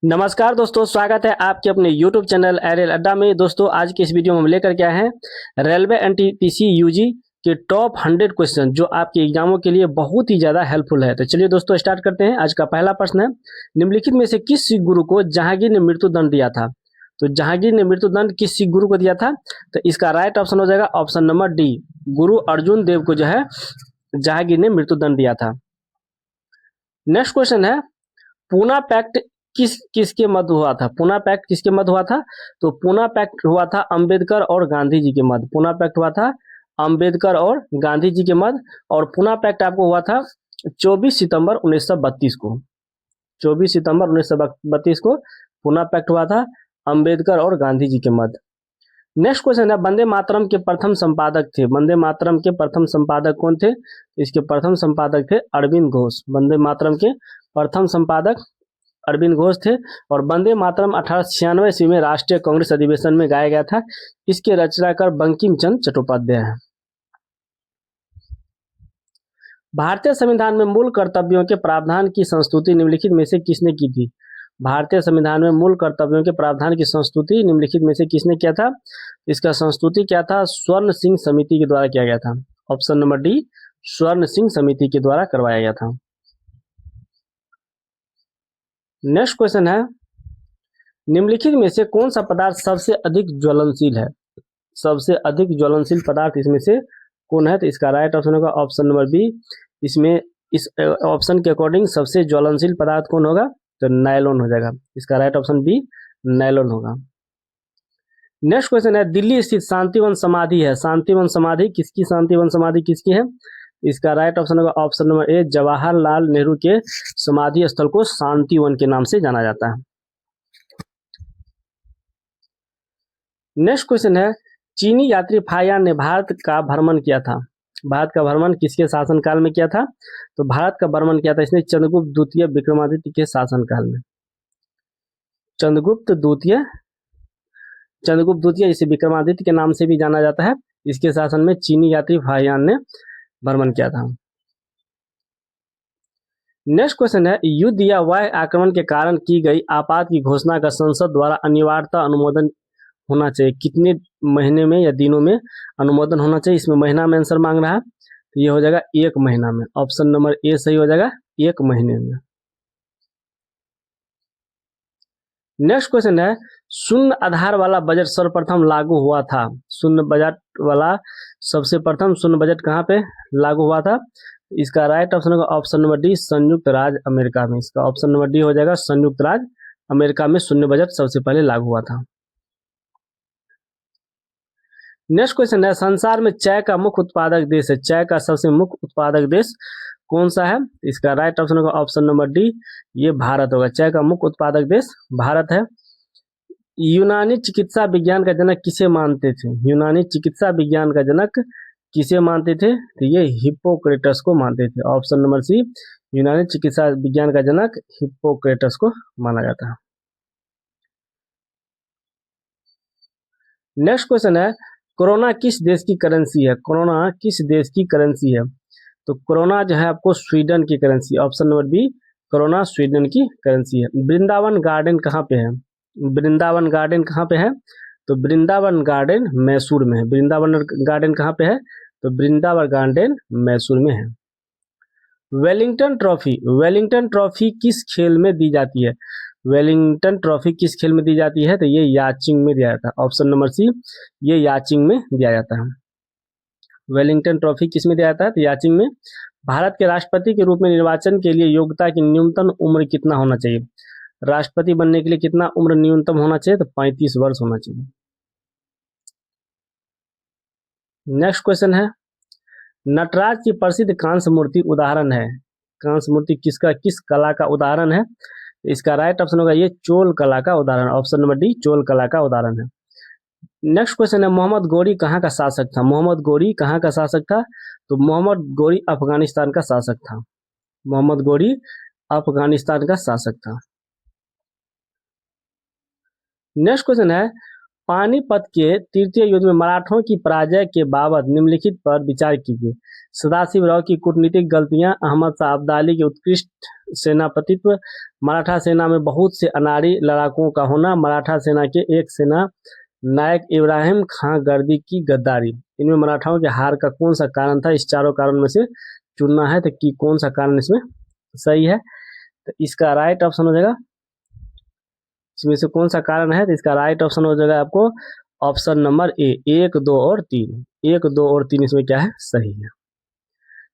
नमस्कार दोस्तों, स्वागत है आपके अपने YouTube चैनल एरियल अड्डा में। दोस्तों आज की इस वीडियो में हम लेकर के आए हैं रेलवे एनटीपीसी यूजी के टॉप 100 क्वेश्चन जो आपके एग्जामों के लिए बहुत ही ज़्यादा हेल्पफुल है। तो चलिए दोस्तों स्टार्ट करते हैं। आज का पहला प्रश्न है, निम्नलिखित में से किस सिख गुरु को जहांगीर ने मृत्युदंड दिया था? तो जहांगीर ने मृत्युदंड किस सिख गुरु को दिया था? तो इसका राइट ऑप्शन हो जाएगा ऑप्शन नंबर डी, गुरु अर्जुन देव को जो है जहांगीर ने मृत्युदंड दिया था। नेक्स्ट क्वेश्चन है, पूना पैक्ट किसके मध्य हुआ था? पूना पैक्ट किसके मध्य हुआ था? तो पूना पैक्ट हुआ था अंबेडकर और गांधी जी के मध्य। पूना पैक्ट हुआ था अंबेडकर और गांधी जी के मध्य। और पूना पैक्ट आपको हुआ था 24 सितंबर 1932 को। 24 सितंबर 1932 को पूना पैक्ट हुआ था अंबेडकर और गांधी जी के मध्य। नेक्स्ट क्वेश्चन है, वंदे मातरम के प्रथम संपादक थे। वंदे मातरम के प्रथम संपादक कौन थे? इसके प्रथम संपादक थे अरविंद घोष। वंदे मातरम के प्रथम संपादक अरविंद घोष थे। और वंदे मातरम 1896 ईस्वी में राष्ट्रीय कांग्रेस अधिवेशन में गाया गया था। इसके रचनाकार बंकिम चंद्र चट्टोपाध्याय हैं। भारतीय संविधान में मूल कर्तव्यों के प्रावधान की संस्तुति निम्नलिखित में से किसने की थी? भारतीय संविधान में मूल कर्तव्यों के प्रावधान की संस्तुति निम्नलिखित में से किसने किया था? इसका संस्तुति क्या था? स्वर्ण सिंह समिति के द्वारा किया गया था। ऑप्शन नंबर डी, स्वर्ण सिंह समिति के द्वारा करवाया गया था। नेक्स्ट क्वेश्चन है, निम्नलिखित में से कौन सा पदार्थ सबसे अधिक ज्वलनशील है? सबसे अधिक ज्वलनशील पदार्थ इसमें से कौन है? तो इसका राइट ऑप्शन होगा ऑप्शन नंबर बी। इसमें इस ऑप्शन के अकॉर्डिंग सबसे ज्वलनशील पदार्थ कौन होगा? तो नायलॉन हो जाएगा। इसका राइट ऑप्शन बी नायलॉन होगा। नेक्स्ट क्वेश्चन है, दिल्ली स्थित शांतिवन समाधि है। शांतिवन समाधि किसकी? शांतिवन समाधि किसकी है? इसका राइट ऑप्शन होगा ऑप्शन नंबर ए, जवाहरलाल नेहरू के समाधि स्थल को शांतिवन के नाम से जाना जाता है। नेक्स्ट क्वेश्चन है, चीनी यात्री फाहियान ने भारत का भ्रमण किया था। भारत का भ्रमण किसके शासनकाल में किया था? तो भारत का भ्रमण किया था इसने चंद्रगुप्त द्वितीय विक्रमादित्य के शासनकाल में। चंद्रगुप्त द्वितीय इसे विक्रमादित्य के नाम से भी जाना जाता है। इसके शासन में चीनी यात्री फाहियान ने भ्रमण किया था। नेक्स्ट क्वेश्चन है, युद्ध या वायु आक्रमण के कारण की गई आपात की घोषणा का संसद द्वारा अनिवार्यता अनुमोदन होना चाहिए। कितने महीने में या दिनों में अनुमोदन होना चाहिए? इसमें महीना में आंसर मांग रहा है, तो ये हो जाएगा 1 महीना में। ऑप्शन नंबर ए सही हो जाएगा, 1 महीने में। नेक्स्ट क्वेश्चन है, शून्य आधार वाला बजट सर्वप्रथम लागू हुआ था। शून्य बजट वाला सबसे प्रथम शून्य बजट कहाँ पे लागू हुआ था? इसका राइट ऑप्शन होगा ऑप्शन नंबर डी, संयुक्त राज्य अमेरिका में। इसका ऑप्शन नंबर डी हो जाएगा, संयुक्त राज्य अमेरिका में शून्य बजट सबसे पहले लागू हुआ था। नेक्स्ट क्वेश्चन है, संसार में चाय का मुख्य उत्पादक देश है। चाय का सबसे मुख्य उत्पादक देश कौन सा है? इसका राइट ऑप्शन होगा ऑप्शन नंबर डी, ये भारत होगा। चाय का मुख्य उत्पादक देश भारत है। यूनानी चिकित्सा विज्ञान का जनक किसे मानते थे? यूनानी चिकित्सा विज्ञान का जनक किसे मानते थे? तो ये हिप्पोक्रेटस को मानते थे। ऑप्शन नंबर सी, यूनानी चिकित्सा विज्ञान का जनक हिप्पोक्रेटस को माना जाता है। नेक्स्ट क्वेश्चन है, कोरोना किस देश की करेंसी है? कोरोना किस देश की करेंसी है? तो कोरोना जो है आपको स्वीडन की currency. Option number B, corona Sweden की करेंसी है। वृंदावन गार्डन कहाँ पे है? वृंदावन गार्डन कहाँ पे है? तो वृंदावन गार्डन मैसूर में है। वृंदावन गार्डन कहाँ पे है? तो वृंदावन गार्डन मैसूर में है। वेलिंगटन ट्रॉफी किस खेल में दी जाती है? वेलिंगटन ट्रॉफी किस खेल में दी जाती है? तो ये याचिंग में दिया जाता है। ऑप्शन नंबर सी, ये याचिंग में दिया जाता है। वेलिंगटन ट्रॉफी किस में दिया जाता है? तो याचिंग में। भारत के राष्ट्रपति के रूप में निर्वाचन के लिए योग्यता की न्यूनतम उम्र कितना होना चाहिए? राष्ट्रपति बनने के लिए कितना उम्र न्यूनतम होना चाहिए? तो 35 वर्ष होना चाहिए। नेक्स्ट क्वेश्चन है, नटराज की प्रसिद्ध कांस्य मूर्ति उदाहरण है। कांस्य मूर्ति किस कला का उदाहरण है? इसका राइट ऑप्शन होगा ये चोल कला का उदाहरण। ऑप्शन नंबर डी, चोल कला का उदाहरण है। नेक्स्ट क्वेश्चन है, मोहम्मद गौरी कहाँ का शासक था? मोहम्मद गौरी कहाँ का शासक था? तो मोहम्मद गौरी अफगानिस्तान का शासक था। मोहम्मद गौरी अफगानिस्तान का शासक था। नेक्स्ट क्वेश्चन है, पानीपत के तृतीय युद्ध में मराठों की पराजय के बाबत निम्नलिखित पर विचार कीजिए। सदाशिवराव की कूटनीतिक गलतियां, अहमद शाह अब्दाली के उत्कृष्ट सेनापतित्व, मराठा सेना में बहुत से अनाड़ी लड़ाकों का होना, मराठा सेना के एक सेना नायक इब्राहिम खां गर्दी की गद्दारी। इनमें मराठाओं के हार का कौन सा कारण था? इस चारों कारणों में से चुनना है, तो कि कौन सा कारण इसमें सही है? तो इसका राइट ऑप्शन हो जाएगा, इसमें से कौन सा कारण है? तो इसका राइट ऑप्शन हो जाएगा आपको ऑप्शन नंबर ए, 1, 2 और 3। 1, 2 और 3 इसमें क्या है? सही है।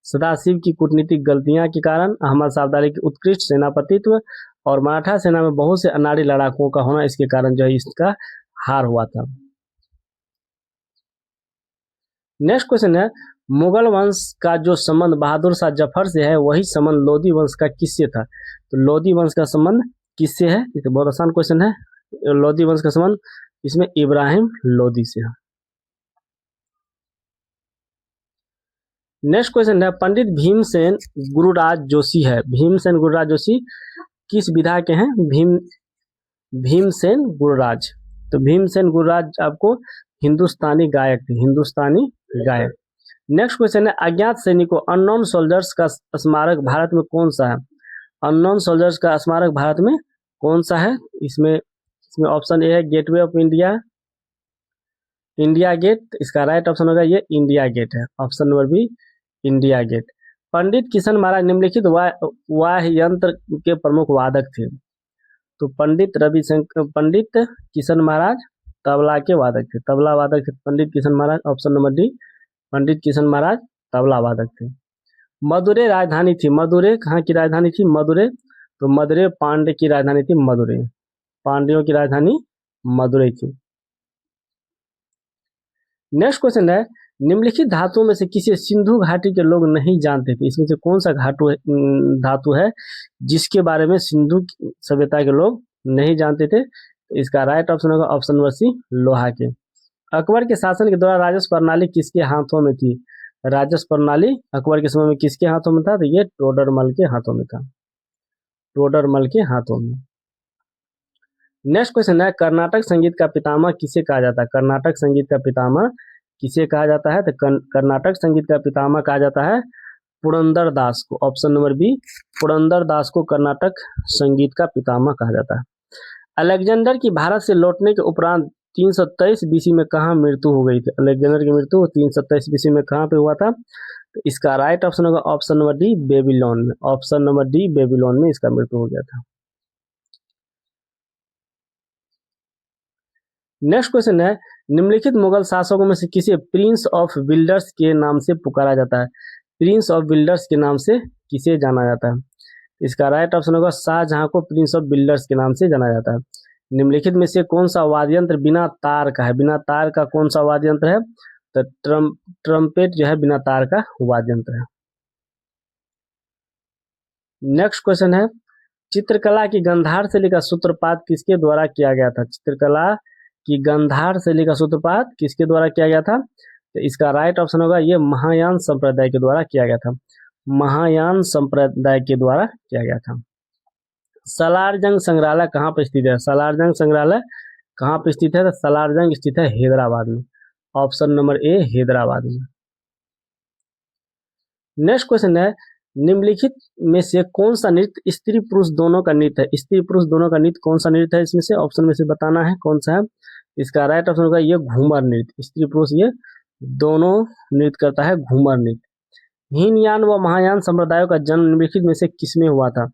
सदाशिव की कूटनीतिक गलतियां के कारण, अहमद शाह अब्दाली के उत्कृष्ट सेनापतित्व और मराठा सेना में बहुत से अनाड़ी लड़ाकों का होना, इसके कारण जो है इसका हार हुआ था। नेक्स्ट क्वेश्चन है, मुगल वंश का जो संबंध बहादुर शाह जफर से है, वही संबंध लोधी वंश का किससे था? तो लोधी वंश का संबंध किससे है? ये तो बहुत आसान क्वेश्चन है। लोधी वंश का संबंध इसमें इब्राहिम लोधी से है। नेक्स्ट क्वेश्चन है, पंडित भीमसेन गुरुराज जोशी है। भीमसेन गुरुराज जोशी किस विधा के हैं? भीमसेन गुरुराज। तो भीमसेन गुरुराज आपको हिंदुस्तानी गायक थे, हिंदुस्तानी गायक। नेक्स्ट क्वेश्चन है, अज्ञात सैनिकों अननोन सोल्जर्स का स्मारक भारत में कौन सा है? अननोन सोल्जर्स का स्मारक भारत में कौन सा है? इसमें ऑप्शन ए है gateway of India, India gate. इसका राइट ऑप्शन होगा ये इंडिया गेट है, option number B India gate. Pandit Kishan Maharaj निम्नलिखित वाद्य यंत्र के प्रमुख वादक थे। तो पंडित किशन महाराज तबला के वादक थे, तबला वादक थे पंडित किशन महाराज, ऑप्शन नंबर डी पंडित किशन महाराज तबला वादक थे। मदुरै राजधानी थी, मदुरै कहाँ की राजधानी थी? मदुरै। तो मदुरै पांड्य की राजधानी थी, मदुरै, पांड्यों की राजधानी मदुरै थी। नेक्स्ट क्वेश्चन है, निम्नलिखित धातुओं में से किसे सिंधु घाटी के लोग नहीं जानते थे? इसमें से कौन सा धातु है जिसके बारे में सिंधु सभ्यता के लोग नहीं जानते थे? तो इसका राइट ऑप्शन होगा ऑप्शन नंबर सी लोहा के। अकबर के शासन के दौरान राजस्व प्रणाली किसके हाथों में थी? राजस्व प्रणाली अकबर के समय में किसके हाथों में था? तो ये टोडरमल के हाथों में था, टोडरमल के हाथों में। नेक्स्ट क्वेश्चन है, कर्नाटक संगीत का पितामह किसे कहा जाता है? कर्नाटक संगीत का पितामह किसे कहा जाता है? तो कर्नाटक संगीत का पितामह कहा जाता है पुरंदर दास को, ऑप्शन नंबर बी पुरंदर दास को कर्नाटक संगीत का पितामह कहा जाता है। अलेक्जेंडर की भारत से लौटने के उपरांत 323 बीसी में कहाँ मृत्यु हो गई थी? अलेक्जेंडर की मृत्यु 327 बीसी में कहाँ पे हुआ था? तो इसका राइट ऑप्शन होगा ऑप्शन नंबर डी बेबीलोन में, ऑप्शन नंबर डी बेबीलोन में इसका मृत्यु हो गया था। नेक्स्ट क्वेश्चन है, निम्नलिखित मुगल शासकों में से किसे प्रिंस ऑफ बिल्डर्स के नाम से पुकारा जाता है? प्रिंस ऑफ बिल्डर्स के नाम से किसे जाना जाता है? इसका राइट ऑप्शन होगा शाहजहां को प्रिंस ऑफ बिल्डर्स के नाम से जाना जाता है। निम्नलिखित में से कौन सा वाद्य यंत्र बिना तार का है? बिना तार का कौन सा वाद्य यंत्र है? तो ट्रम्पेट जो है बिना तार का वाद्य यंत्र है। नेक्स्ट क्वेश्चन है, चित्रकला की गंधार शैली का सूत्रपात किसके द्वारा किया गया था? चित्रकला की गंधार शैली का सूत्रपात किसके द्वारा किया गया था? तो इसका राइट ऑप्शन होगा ये महायान संप्रदाय के द्वारा किया गया था, महायान संप्रदाय के द्वारा किया गया था। सलारजंग संग्रहालय कहाँ पर स्थित है? सलारजंग संग्रहालय कहाँ पर स्थित है? तो सलारजंग स्थित है हैदराबाद में, ऑप्शन नंबर ए हैदराबाद में। नेक्स्ट क्वेश्चन है, निम्नलिखित में से कौन सा नृत्य स्त्री पुरुष दोनों का नृत्य है? स्त्री पुरुष दोनों का नृत्य कौन सा नृत्य है? इसमें से ऑप्शन में से बताना है कौन सा है। इसका राइट ऑप्शन होगा ये घूमर नृत्य, स्त्री पुरुष ये दोनों नृत्य करता है घूमर नृत्य। हीनयान व महायान संप्रदायों का जन्म निम्नलिखित में से किसमें हुआ था?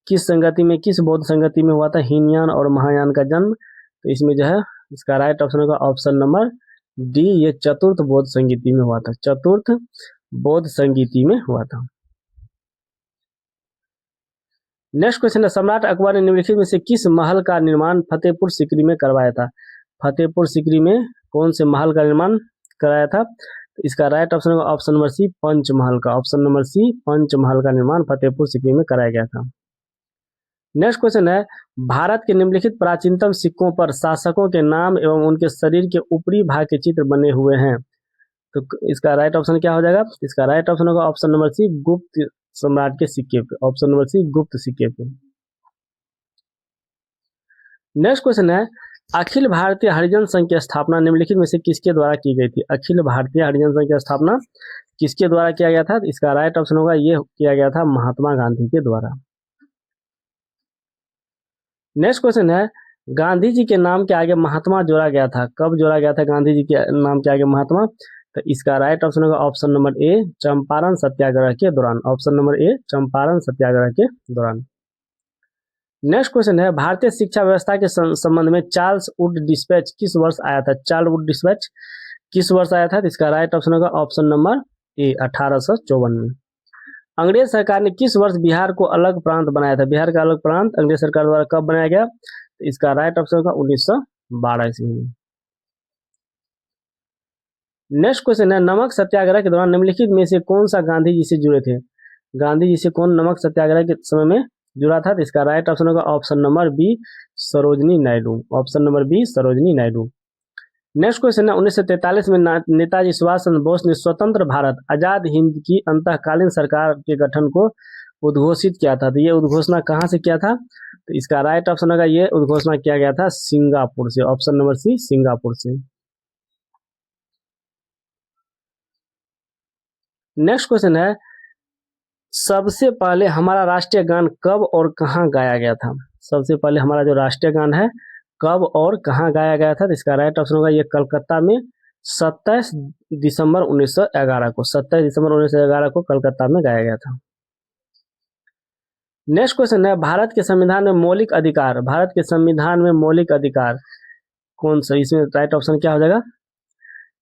किस संगति में, किस बौद्ध संगति में हुआ था हीनयान और महायान का जन्म? तो इसमें जो है इसका राइट ऑप्शन होगा ऑप्शन नंबर डी ये चतुर्थ बौद्ध संगति में हुआ था, चतुर्थ बौद्ध संगति में हुआ था। नेक्स्ट क्वेश्चन है, सम्राट अकबर ने निम्नलिखित में से किस महल का निर्माण फतेहपुर सीकरी में करवाया था? फतेहपुर सीकरी में कौन से महल का निर्माण कराया था? तो इसका राइट ऑप्शन होगा ऑप्शन नंबर सी पंचमहल का, ऑप्शन नंबर सी पंचमहल का निर्माण फतेहपुर सीकरी में कराया गया था। नेक्स्ट क्वेश्चन है, भारत के निम्नलिखित प्राचीनतम सिक्कों पर शासकों के नाम एवं उनके शरीर के ऊपरी भाग के चित्र बने हुए हैं। तो इसका राइट ऑप्शन क्या हो जाएगा? इसका राइट ऑप्शन होगा ऑप्शन नंबर सी गुप्त सम्राट के सिक्के पे, ऑप्शन नंबर सी गुप्त सिक्के पे। नेक्स्ट क्वेश्चन है, अखिल भारतीय हरिजन संघ की स्थापना निम्नलिखित में से किसके द्वारा की गई थी? अखिल भारतीय हरिजन संघ की स्थापना किसके द्वारा किया गया था? इसका राइट ऑप्शन होगा ये किया गया था महात्मा गांधी के द्वारा। नेक्स्ट क्वेश्चन है, गांधी जी के नाम के आगे महात्मा जोड़ा गया था, कब जोड़ा गया था गांधी जी के नाम के आगे महात्मा? तो इसका राइट ऑप्शन होगा ऑप्शन नंबर ए चंपारण सत्याग्रह के दौरान। ऑप्शन नंबर ए चंपारण सत्याग्रह के दौरान। नेक्स्ट क्वेश्चन है, भारतीय शिक्षा व्यवस्था के संबंध में चार्ल्स वुड डिस्पैच किस वर्ष आया था? चार्ल्स वुड डिस्पैच किस वर्ष आया था? तो इसका राइट ऑप्शन होगा ऑप्शन नंबर ए 1854 में। अंग्रेज सरकार ने किस वर्ष बिहार को अलग प्रांत बनाया था? बिहार का अलग प्रांत अंग्रेज सरकार द्वारा कब बनाया गया? तो इसका राइट ऑप्शन होगा 1912 ईस्वी में। नेक्स्ट क्वेश्चन है, नमक सत्याग्रह के दौरान निम्नलिखित में से कौन सा गांधी जी से जुड़े थे? गांधी जी से कौन नमक सत्याग्रह के समय में जुड़ा था? तो इसका राइट ऑप्शन होगा option number B Sarojini Naidu. Option number B Sarojini Naidu. Next question है, 1943 में नेताजी सुभाष चंद्र बोस ने स्वतंत्र भारत आजाद हिंद की अंतःकालीन सरकार के गठन को उद्घोषित किया था। तो ये उद्घोषणा कहाँ से किया था? तो इसका राइट ऑप्शन होगा ये उद्घोषणा किया गया था सिंगापुर से। ऑप्शन नंबर सी सिंगापुर से। नेक्स्ट क्वेश्चन है, सबसे पहले हमारा राष्ट्रीय गान कब और कहाँ गाया गया था? सबसे पहले हमारा जो राष्ट्रीय गान है कब और कहाँ गाया गया था? तो इसका राइट ऑप्शन होगा ये कलकत्ता में 27 दिसंबर 1911 को। 27 दिसंबर 1911 को कलकत्ता में गाया गया था। नेक्स्ट क्वेश्चन है, भारत के संविधान में मौलिक अधिकार, भारत के संविधान में मौलिक अधिकार कौन सा? इसमें राइट ऑप्शन क्या हो जाएगा?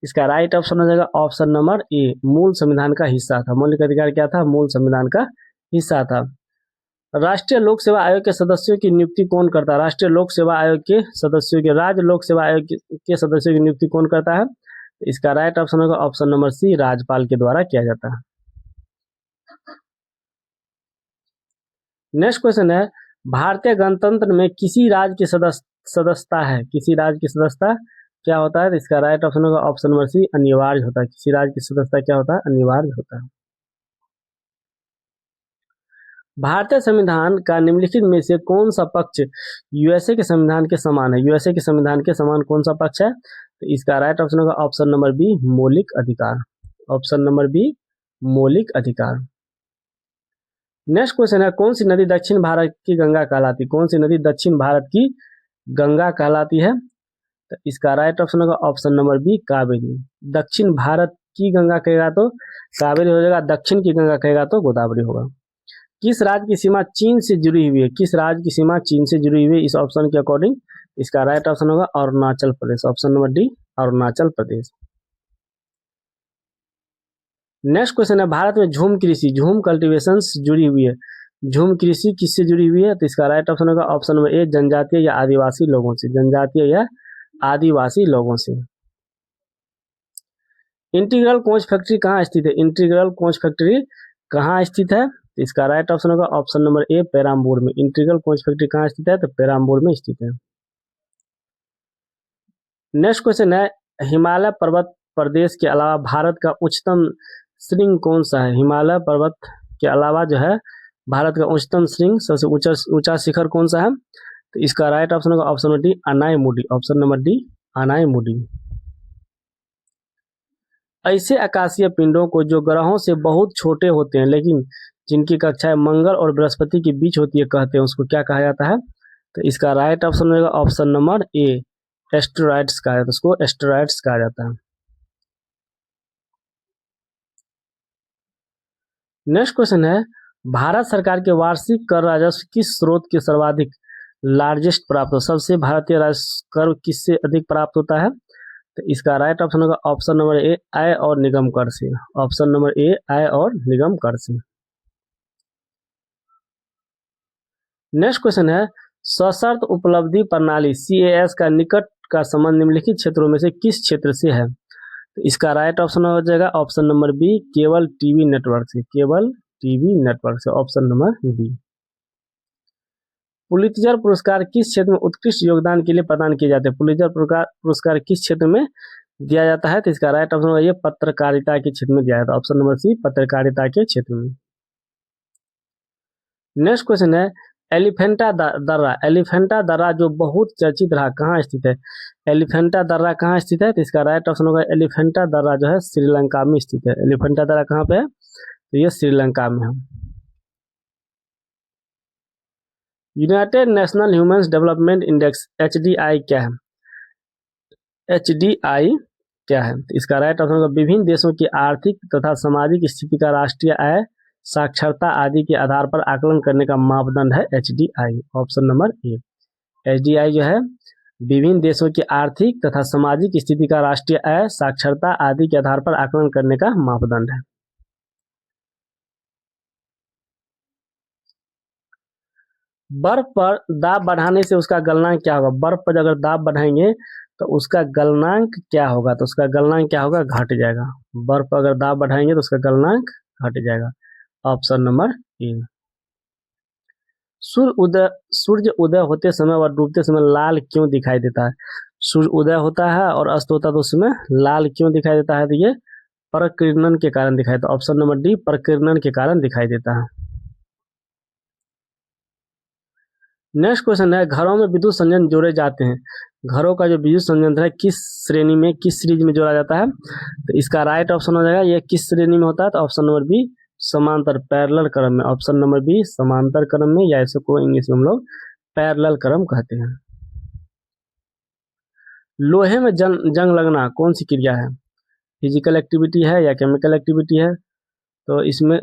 इसका राइट ऑप्शन हो जाएगा ऑप्शन नंबर ए मूल संविधान का हिस्सा था। मौलिक अधिकार क्या था? मूल संविधान का हिस्सा था। राष्ट्रीय लोक सेवा आयोग के सदस्यों की नियुक्ति कौन करता है? राष्ट्रीय लोक सेवा आयोग के सदस्यों के राज्य लोक सेवा आयोग के सदस्यों की नियुक्ति कौन करता है? इसका राइट ऑप्शन होगा ऑप्शन नंबर सी राज्यपाल के द्वारा किया जाता है। नेक्स्ट क्वेश्चन है, भारतीय गणतंत्र में किसी राज्य की सदस्यता है? किसी राज्य की सदस्यता क्या होता है? इसका राइट ऑप्शन होगा ऑप्शन नंबर सी अनिवार्य होता है। किसी राज्य की सदस्यता क्या होता है? अनिवार्य होता है। भारतीय संविधान का निम्नलिखित में से कौन सा पक्ष यूएसए के संविधान के समान है? यूएसए के संविधान के समान कौन सा पक्ष है? तो इसका राइट ऑप्शन होगा ऑप्शन नंबर बी मौलिक अधिकार। ऑप्शन नंबर बी मौलिक अधिकार। नेक्स्ट क्वेश्चन है, कौन सी नदी दक्षिण भारत की गंगा कहलाती? कौन सी नदी दक्षिण भारत की गंगा कहलाती है? तो इसका राइट ऑप्शन होगा ऑप्शन नंबर बी कावेरी। दक्षिण भारत की गंगा कहेगा तो कावेरी हो जाएगा, दक्षिण की गंगा कहेगा तो गोदावरी होगा। किस राज्य की सीमा चीन से जुड़ी हुई है? किस राज्य की सीमा चीन से जुड़ी हुई है इस ऑप्शन के अकॉर्डिंग? इसका राइट ऑप्शन होगा Arunachal Pradesh. Option number D Arunachal Pradesh. Next question है, भारत में झूम कृषि झूम कल्टीवेशन जुड़ी हुई है। झूम कृषि किससे जुड़ी हुई है? तो इसका राइट ऑप्शन होगा ऑप्शन नंबर ए जनजातीय या आदिवासी लोगों से। जनजातीय या आदिवासी लोगों से। इंटीग्रल कोच फैक्ट्री कहाँ स्थित है? इंटीग्रल कोच फैक्ट्री कहाँ स्थित है? तो इसका राइट ऑप्शन होगा ऑप्शन नंबर ए पेराम्बूर में। इंटीग्रल कोच फैक्ट्री कहाँ स्थित है? तो पेराम्बूर में स्थित है। नेक्स्ट क्वेश्चन है, हिमालय पर्वत प्रदेश के अलावा भारत का उच्चतम श्रृंग कौन सा है? हिमालय पर्वत के अलावा जो है भारत का उच्चतम श्रृंग सबसे ऊंचा शिखर कौन सा है? तो इसका राइट ऑप्शन होगा option number D Anaimudi. Option number D Anaimudi. ऐसे आकाशीय पिंडों को जो ग्रहों से बहुत छोटे होते हैं लेकिन जिनकी कक्षाएं मंगल और बृहस्पति के बीच होती है कहते हैं, उसको क्या कहा जाता है? तो इसका राइट ऑप्शन होगा ऑप्शन नंबर ए एस्टेरॉइड्स कहा जाता है। उसको एस्टेरॉइड्स कहा जाता है। नेक्स्ट क्वेश्चन है, भारत सरकार के वार्षिक कर राजस्व किस स्रोत के सर्वाधिक लार्जेस्ट प्राप्त हो? सबसे भारतीय राजस्व कर किससे अधिक प्राप्त होता है? तो इसका राइट ऑप्शन होगा ऑप्शन नंबर ए आय और निगम कर से। ऑप्शन नंबर ए आय और निगम कर से। नेक्स्ट क्वेश्चन है, सशर्त उपलब्धि प्रणाली CAS का निकट का संबंध निम्नलिखित क्षेत्रों में से किस क्षेत्र से है? तो इसका राइट ऑप्शन हो जाएगा option number B cable TV network से। केबल टीवी नेटवर्क से। Option number B. पुलित्जर पुरस्कार किस क्षेत्र में उत्कृष्ट योगदान के लिए प्रदान किए जाते हैं? पुलित्जर पुरस्कार किस क्षेत्र में दिया जाता है? तो इसका राइट ऑप्शन होगा ये पत्रकारिता के क्षेत्र में दिया जाता है। ऑप्शन नंबर सी पत्रकारिता के क्षेत्र में। नेक्स्ट क्वेश्चन है, दर्रा, एलिफेंटा दर्रा जो बहुत चर्चित रहा, कहाँ स्थित है? एलिफेंटा दर्रा कहाँ स्थित है? तो इसका राइट ऑप्शन होगा एलिफेंटा दर्रा जो है श्रीलंका में स्थित है। एलिफेंटा दर्रा कहाँ पे है? तो ये श्रीलंका में है। United national human development index HDI क्या है? HDI क्या है? तो इसका राइट ऑप्शन होगा विभिन्न देशों की आर्थिक तथा सामाजिक स्थिति का राष्ट्रीय आय, साक्षरता आदि के आधार पर आकलन करने का मापदंड है HDI। ऑप्शन नंबर ए। HDI जो है विभिन्न देशों की आर्थिक तथा सामाजिक स्थिति का राष्ट्रीय आय, साक्षरता आदि के आधार पर आकलन करने का मापदंड है। बर्फ पर दाब बढ़ाने से उसका गलनांक क्या होगा? बर्फ पर अगर दाब बढ़ाएंगे तो उसका गलनांक क्या होगा? तो उसका गलनांक क्या होगा? घट जाएगा। बर्फ पर अगर दाब बढ़ाएंगे तो उसका गलनांक घट जाएगा। ऑप्शन नंबर ए। सूर्य उदय होते समय और डूबते समय लाल क्यों दिखाई देता है? सूर्य उदय होता है और अस्त होता है तो उसमें लाल क्यों दिखाई देता है? तो ये प्रकीर्णन के कारण दिखाई देता है। ऑप्शन नंबर डी, प्रकीर्णन के कारण दिखाई देता है। नेक्स्ट क्वेश्चन है, घरों में विद्युत संयंत्र जोड़े जाते हैं। घरों का जो विद्युत संयंत्र है किस श्रेणी में, किस सीरीज में जोड़ा जाता है? तो इसका राइट ऑप्शन हो जाएगा ये किस श्रेणी में होता है? तो ऑप्शन नंबर बी, समांतर पैरेलल क्रम में। ऑप्शन नंबर बी, समांतर क्रम में, या इसको इंग्लिश में हम लोग पैरेलल क्रम कहते हैं। लोहे में जंग लगना कौन सी क्रिया है? फिजिकल एक्टिविटी है या केमिकल एक्टिविटी है? तो इसमें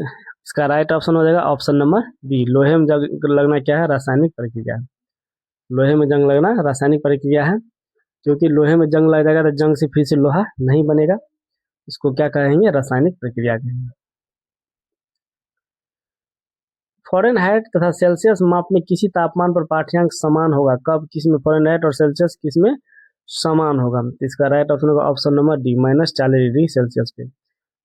इसका राइट ऑप्शन हो जाएगा ऑप्शन नंबर बी, लोहे में जंग लगना क्या है? रासायनिक प्रक्रिया है। लोहे में जंग लगना रासायनिक प्रक्रिया है, क्योंकि लोहे में जंग लग जाएगा तो जंग से फिर से लोहा नहीं बनेगा। इसको क्या कहेंगे? रासायनिक प्रक्रिया कहेंगे। फ़ारेनहाइट तथा सेल्सियस माप में किसी तापमान पर पाठ्यांक समान होगा। कब? किसमें? फ़ारेनहाइट और सेल्सियस किसमें समान होगा? तो इसका राइट ऑप्शन होगा option number D, -40 degree Celsius पे।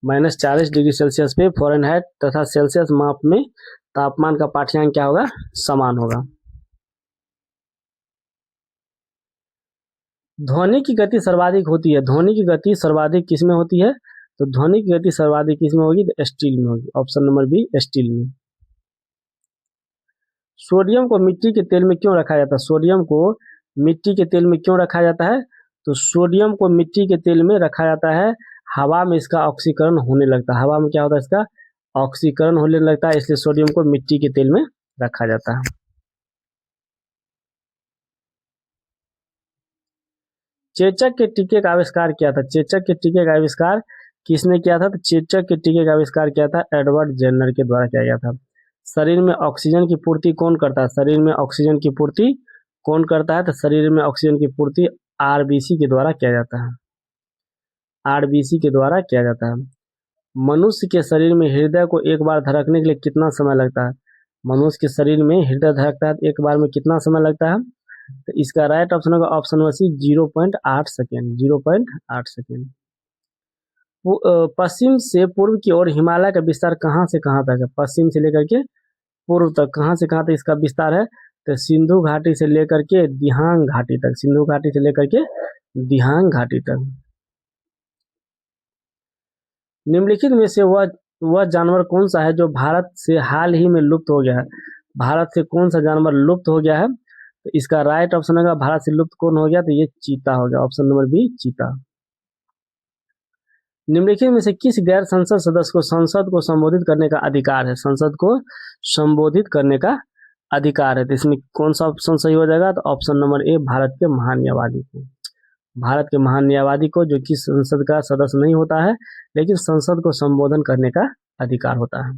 -40 डिग्री सेल्सियस पे फ़ारेनहाइट तथा सेल्सियस माप में तापमान का पाठ्यांक क्या होगा? समान होगा। ध्वनि की गति सर्वाधिक होती है। ध्वनि की गति सर्वाधिक किसमें होती है? तो ध्वनि की गति सर्वाधिक किसमें होगी? तो स्टील में होगी। ऑप्शन नंबर बी, स्टील में। सोडियम को मिट्टी के तेल में क्यों रखा जाता है? सोडियम को मिट्टी के तेल में क्यों रखा जाता है? तो सोडियम को मिट्टी के तेल में रखा जाता है, हवा में इसका ऑक्सीकरण होने लगता है। हवा में क्या होता है? इसका ऑक्सीकरण होने लगता है, इसलिए सोडियम को मिट्टी के तेल में रखा जाता है। चेचक के टीके का आविष्कार किया था। चेचक के टीके का आविष्कार किसने किया था? तो चेचक के टीके का आविष्कार किया था एडवर्ड जेनर के द्वारा किया गया था। शरीर में ऑक्सीजन की पूर्ति कौन करता है? शरीर में ऑक्सीजन की पूर्ति कौन करता है? तो शरीर में ऑक्सीजन की पूर्ति आरबीसी के द्वारा किया जाता है। आरबीसी के द्वारा किया जाता है। मनुष्य के शरीर में हृदय को एक बार धड़कने के लिए कितना समय लगता है? मनुष्य के शरीर में हृदय धड़कता है एक बार में कितना समय लगता है? तो इसका राइट ऑप्शन होगा option number C, 0.8 second. 0.8 second. पश्चिम से पूर्व की ओर हिमालय का विस्तार कहाँ से कहाँ तक है? पश्चिम से लेकर के पूर्व तक कहाँ से कहाँ तक इसका विस्तार है? तो सिंधु घाटी से लेकर के दिहांग घाटी तक। सिंधु घाटी से लेकर के दिहांग घाटी तक। निम्नलिखित में से वह जानवर कौन सा है जो भारत से हाल ही में लुप्त हो गया है? भारत से कौन सा जानवर लुप्त हो गया है? तो इसका राइट ऑप्शन होगा भारत से लुप्त कौन हो गया? तो ये चीता हो गया। ऑप्शन नंबर बी, चीता। निम्नलिखित में से किस गैर संसद सदस्य को संसद को संबोधित करने का अधिकार है? संसद को संबोधित करने का अधिकार है। तो इसमें कौन सा ऑप्शन सही हो जाएगा? तो ऑप्शन नंबर ए, भारत के महान न्यायवादी को। भारत के महान न्यायवादी को, जो कि संसद का सदस्य नहीं होता है लेकिन संसद को संबोधन करने का अधिकार होता है।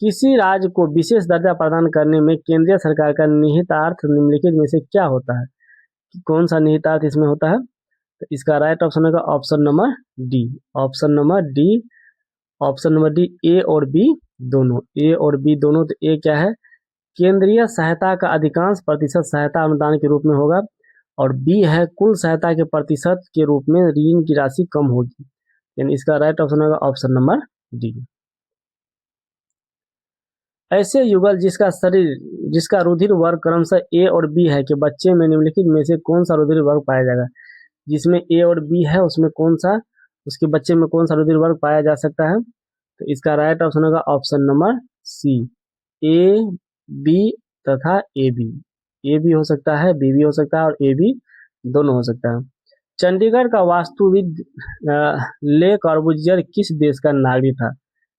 किसी राज्य को विशेष दर्जा प्रदान करने में केंद्रीय सरकार का निहितार्थ निम्नलिखित में से क्या होता है? कौन सा निहितार्थ इसमें होता है? तो इसका राइट ऑप्शन होगा option number D. Option number D. Option number D, A और बी दोनों। ए और बी दोनों। तो ए क्या है? केंद्रीय सहायता का अधिकांश प्रतिशत सहायता अनुदान के रूप में होगा, और बी है कुल सहायता के प्रतिशत के रूप में ऋण की राशि कम होगी। यानी इसका राइट ऑप्शन होगा ऑप्शन नंबर डी। ऐसे युगल जिसका रुधिर वर्ग क्रमशः ए और बी है कि बच्चे में निम्नलिखित में से कौन सा रुधिर वर्ग पाया जाएगा? जिसमें ए और बी है उसमें कौन सा, उसके बच्चे में कौन सा रुधिर वर्ग पाया जा सकता है? तो इसका राइट ऑप्शन होगा option number C, A B तथा ए बी। ए भी हो सकता है, बी भी हो सकता है और ए बी दोनों हो सकता है। चंडीगढ़ का वास्तुविद ले कॉर्बूजियर किस देश का नागरिक था?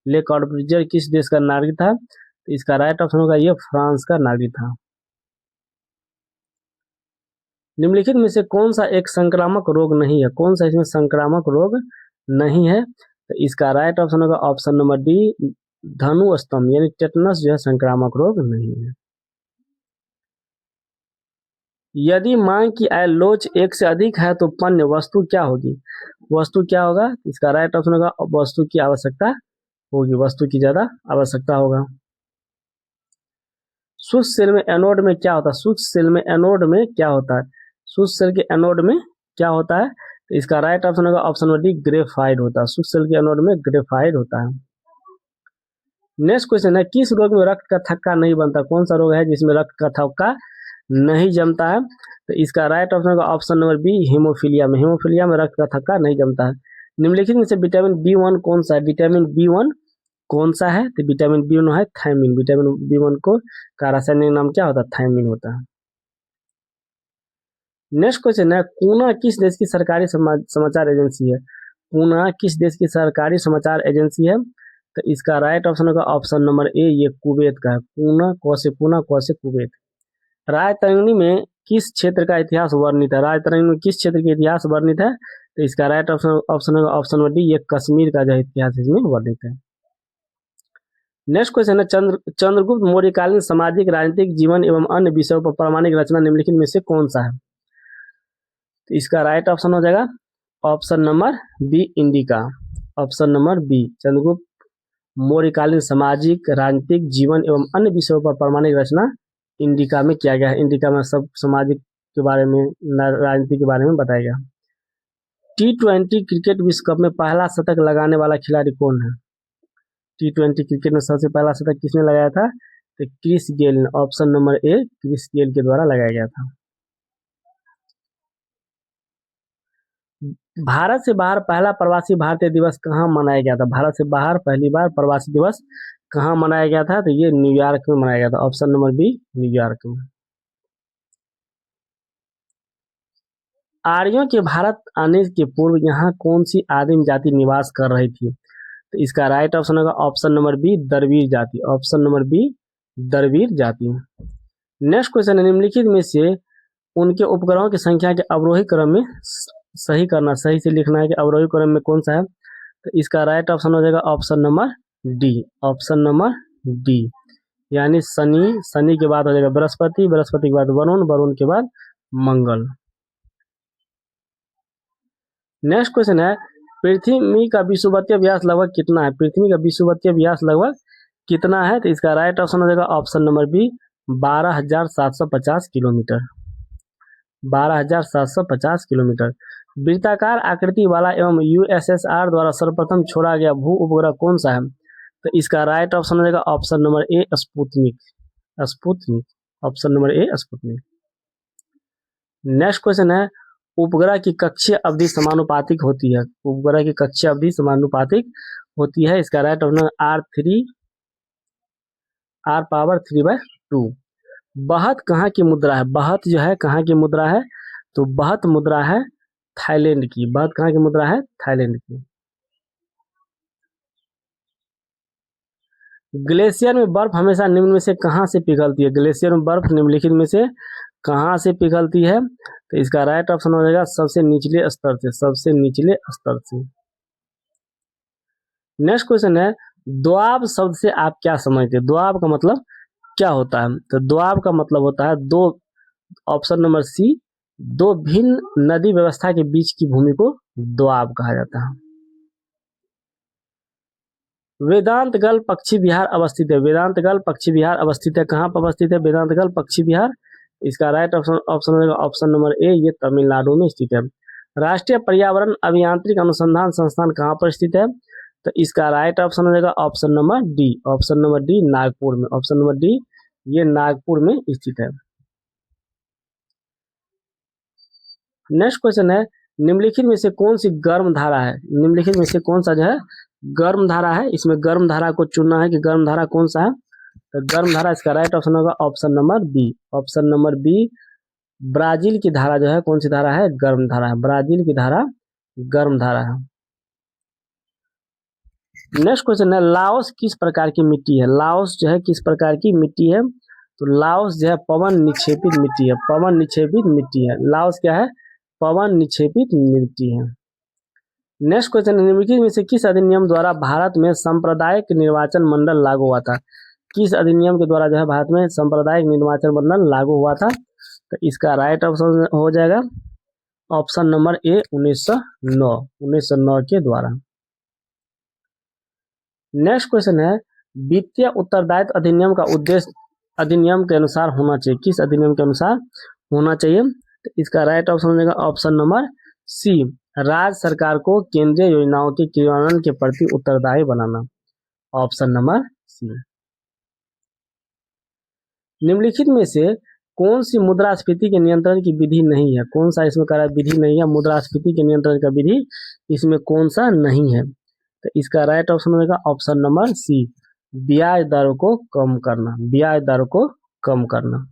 ले कॉर्बूजियर किस देश का नागरिक था? तो इसका राइट ऑप्शन होगा ये फ्रांस का नागरिक था। निम्नलिखित में से कौन सा एक संक्रामक रोग नहीं है? कौन सा इसमें संक्रामक रोग नहीं है? तो इसका राइट ऑप्शन होगा ऑप्शन नंबर डी, धनु स्तंभ यानी टेटनस जो है संक्रामक रोग नहीं है। यदि मांग की आय लोच 1 से अधिक है तो पण्य वस्तु क्या होगी? वस्तु क्या होगा? इसका राइट ऑप्शन होगा वस्तु की आवश्यकता होगी, वस्तु की ज्यादा आवश्यकता होगा। शुष्क सेल में एनोड में क्या होता है? शुष्क सेल में एनोड में क्या होता है? शुष्क सेल के एनोड में क्या होता है? तो इसका राइट ऑप्शन होगा ऑप्शन नंबर डी, ग्रेफाइट होता है। शुष्क सेल के एनोड में ग्रेफाइट होता है। नेक्स्ट क्वेश्चन है, किस रोग में रक्त का थक्का नहीं बनता? कौन सा रोग है जिसमें रक्त का थक्का नहीं जमता है? तो इसका राइट ऑप्शन होगा ऑप्शन नंबर बी, हीमोफीलिया में। हीमोफीलिया में रक्त का थक्का नहीं जमता है। निम्नलिखित में से विटामिन बी1 कौन सा है? विटामिन बी1 कौन सा है? तो विटामिन बी1 है थायमिन। विटामिन बी1 को का रासायनिक नाम क्या होता है? थायमिन होता है। नेक्स्ट क्वेश्चन है, पूना किस देश की सरकारी समाचार एजेंसी है? पूना किस देश की सरकारी समाचार एजेंसी है? तो इसका राइट ऑप्शन होगा ऑप्शन नंबर ए, ये कुवैत का है। पूना कौ से कुवैत। रायतरंगिणी में किस क्षेत्र का इतिहास वर्णित है? रायतरंगिणी में किस क्षेत्र का इतिहास वर्णित है? तो इसका राइट ऑप्शन होगा ऑप्शन नंबर डी, ये कश्मीर का जो इतिहास इसमें वर्णित है। नेक्स्ट क्वेश्चन है, चंद्रगुप्त मौर्यकालीन सामाजिक राजनीतिक जीवन एवं अन्य विषयों पर प्रामाणिक रचना निम्नलिखित में से कौन सा है? तो इसका राइट ऑप्शन हो जाएगा option number B, Indica. Option number B, Chandragupta मौर्यकालीन सामाजिक राजनीतिक जीवन एवं अन्य विषयों पर प्रामाणिक रचना इंडिका में किया गया है। इंडिका में सब सामाजिक के बारे में, राजनीति के बारे में बताया गया। T20 क्रिकेट विश्व कप में पहला शतक लगाने वाला खिलाड़ी कौन है? T20 क्रिकेट में सबसे पहला शतक किसने लगाया था? तो क्रिस गेल ने। Option number A, Chris Gayle के द्वारा लगाया गया था। भारत से बाहर पहला प्रवासी भारतीय दिवस कहाँ मनाया गया था? भारत से बाहर पहली बार प्रवासी दिवस कहाँ मनाया गया था? तो ये न्यूयॉर्क में मनाया गया था। ऑप्शन नंबर बी, न्यूयॉर्क में। आर्यों के भारत आने के पूर्व यहाँ कौन सी आदिम जाति निवास कर रही थी? तो इसका राइट ऑप्शन होगा ऑप्शन नंबर बी, द्रविड़ जाति। ऑप्शन नंबर बी, द्रविड़ जाति। नेक्स्ट क्वेश्चन है, निम्नलिखित में से उनके उपग्रहों की संख्या के अवरोही क्रम में सही से लिखना है कि अवरोही क्रम में कौन सा है? तो इसका राइट ऑप्शन हो जाएगा option number D. Option number D यानी शनि के बाद हो जाएगा बृहस्पति के बाद वरुण के बाद मंगल। नेक्स्ट क्वेश्चन है, पृथ्वी का विषुवतीय व्यास लगभग कितना है? पृथ्वी का विषुवतीय व्यास लगभग कितना है? तो इसका राइट ऑप्शन हो जाएगा option number B, 12,750 kilometre. 12,750 kilometre. वृत्ताकार आकृति वाला एवं यूएसएसआर द्वारा सर्वप्रथम छोड़ा गया भू उपग्रह कौन सा है? तो इसका राइट ऑप्शन हो जाएगा ऑप्शन नंबर ए, स्पुतनिक। ऑप्शन नंबर ए, स्पुतनिक। नेक्स्ट क्वेश्चन है, उपग्रह की कक्षीय अवधि समानुपातिक होती है। उपग्रह की कक्षीय अवधि समानुपातिक होती है। इसका राइट ऑप्शन r⁴/2। बहत कहाँ की मुद्रा है? बहत जो है कहाँ की मुद्रा है? तो बहत मुद्रा है थाईलैंड की। बहत कहाँ की मुद्रा है? थाईलैंड की। ग्लेशियर में बर्फ हमेशा निम्न में से कहाँ से पिघलती है? ग्लेशियर में बर्फ निम्नलिखित में से कहाँ से पिघलती है? तो इसका राइट ऑप्शन हो जाएगा सबसे निचले स्तर से। सबसे निचले स्तर से। नेक्स्ट क्वेश्चन है, दोआब शब्द से आप क्या समझते हैं? दोआब का मतलब क्या होता है? तो दोआब का मतलब होता है दो, ऑप्शन नंबर सी, दो भिन्न नदी व्यवस्था के बीच की भूमि को दोआब कहा जाता है। वेदांतगल पक्षी विहार अवस्थित है। वेदांतगल पक्षी विहार अवस्थित है। कहाँ पर अवस्थित है वेदांतगल पक्षी विहार? इसका राइट ऑप्शन नंबर ए, ये तमिलनाडु में स्थित है। राष्ट्रीय पर्यावरण अभियांत्रिक अनुसंधान संस्थान कहाँ पर स्थित है? तो इसका राइट ऑप्शन हो जाएगा option number D. Option number D, Nagpur में। ऑप्शन नंबर डी, ये नागपुर में स्थित है। नेक्स्ट क्वेश्चन है, निम्नलिखित में से कौन सी गर्म धारा है? निम्नलिखित में से कौन सा जो है गर्म धारा है, इसमें गर्म धारा को चुनना है कि गर्म धारा कौन सा है। तो गर्म धारा इसका राइट ऑप्शन होगा option number B. Option number B, Brazil की धारा जो है कौन सी धारा है, गर्म धारा है। ब्राजील की धारा गर्म धारा है। नेक्स्ट क्वेश्चन है, लाओस किस प्रकार की मिट्टी है। लाओस जो है किस प्रकार की मिट्टी है, तो लाओस जो है पवन निक्षेपित मिट्टी है। पवन निक्षेपित मिट्टी है। लाओस क्या है, पवन निक्षेपित मिट्टी है। नेक्स्ट क्वेश्चन, निम्नलिखित में से किस अधिनियम द्वारा भारत में सांप्रदायिक निर्वाचन मंडल लागू हुआ था। किस अधिनियम के द्वारा जो है भारत में सांप्रदायिक निर्वाचन मंडल लागू हुआ था। तो इसका राइट ऑप्शन हो जाएगा ऑप्शन नंबर ए 1909 के द्वारा। नेक्स्ट क्वेश्चन है, वित्तीय उत्तरदायित्व अधिनियम का उद्देश्य अधिनियम के अनुसार होना चाहिए। किस अधिनियम के अनुसार होना चाहिए। तो इसका राइट ऑप्शन हो जाएगा ऑप्शन नंबर सी, राज्य सरकार को केंद्रीय योजनाओं के क्रियान्वयन के प्रति उत्तरदायी बनाना। ऑप्शन नंबर सी। निम्नलिखित में से कौन सी मुद्रास्फीति के नियंत्रण की विधि नहीं है। कौन सा इसमें कह रहा है विधि नहीं है, मुद्रास्फीति के नियंत्रण का विधि इसमें कौन सा नहीं है। तो इसका राइट ऑप्शन हो जाएगा ऑप्शन नंबर सी, ब्याज दरों को कम करना। ब्याज दरों को कम करना।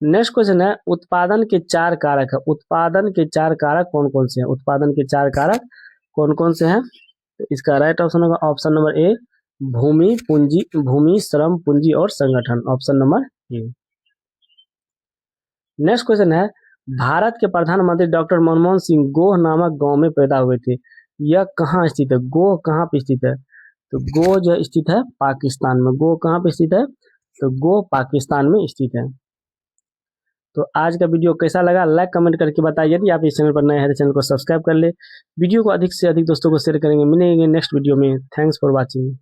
नेक्स्ट क्वेश्चन है, उत्पादन के 4 कारक है। उत्पादन के 4 कारक कौन कौन से हैं। उत्पादन के 4 कारक कौन कौन से हैं। तो इसका राइट ऑप्शन होगा ऑप्शन नंबर ए, भूमि, पूंजी, भूमि, श्रम, पूंजी और संगठन। ऑप्शन नंबर ए। नेक्स्ट क्वेश्चन है, भारत के प्रधानमंत्री डॉक्टर मनमोहन सिंह गोह नामक गांव में पैदा हुए थे। यह कहाँ स्थित है, गोह कहाँ पे स्थित है। तो गोह जो स्थित है पाकिस्तान में। गोह कहाँ पे स्थित है, तो गोह पाकिस्तान में स्थित है। तो आज का वीडियो कैसा लगा, लाइक कमेंट करके बताइए। यदि आप इस चैनल पर नए हैं तो चैनल को सब्सक्राइब कर ले। वीडियो को अधिक से अधिक दोस्तों को शेयर करेंगे। मिलेंगे नेक्स्ट वीडियो में। Thanks for watching.